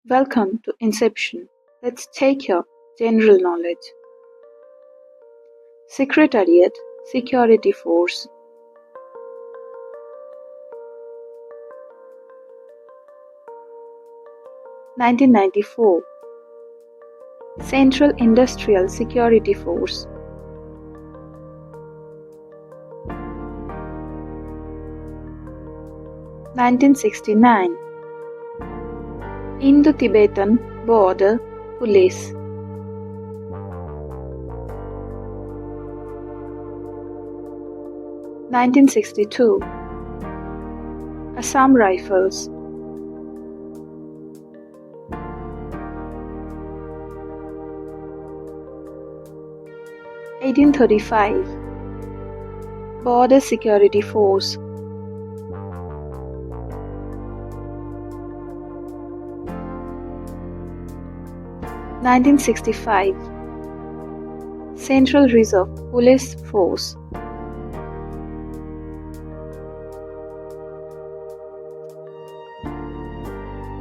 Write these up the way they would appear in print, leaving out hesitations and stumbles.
Welcome to Inception. Let's take your general knowledge. Secretariat, Security Force. (1994) Central Industrial Security Force. (1969) Indo-Tibetan Border Police. (1962) Assam Rifles. (1835) Border Security Force. (1965) Central Reserve Police Force.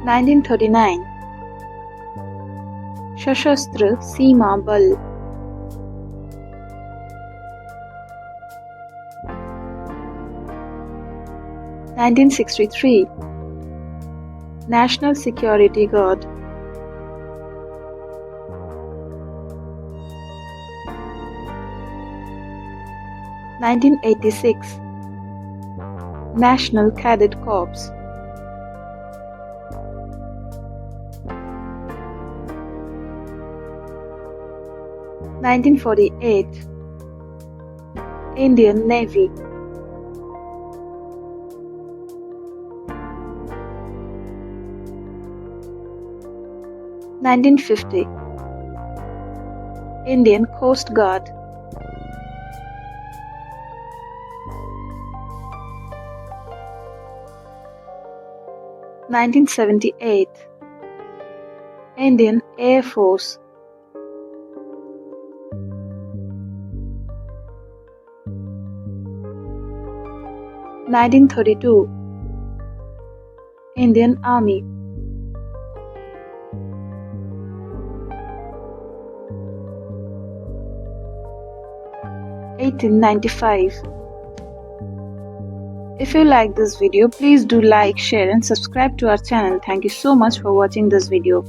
(1939) Sashastra Seema Bal. (1963) National Security Guard. (1986) National Cadet Corps. (1948) Indian Navy. (1950) Indian Coast Guard. (1978) Indian Air Force. (1932) Indian Army. (1895) If you like this video, please do like, share and subscribe to our channel. Thank you so much for watching this video.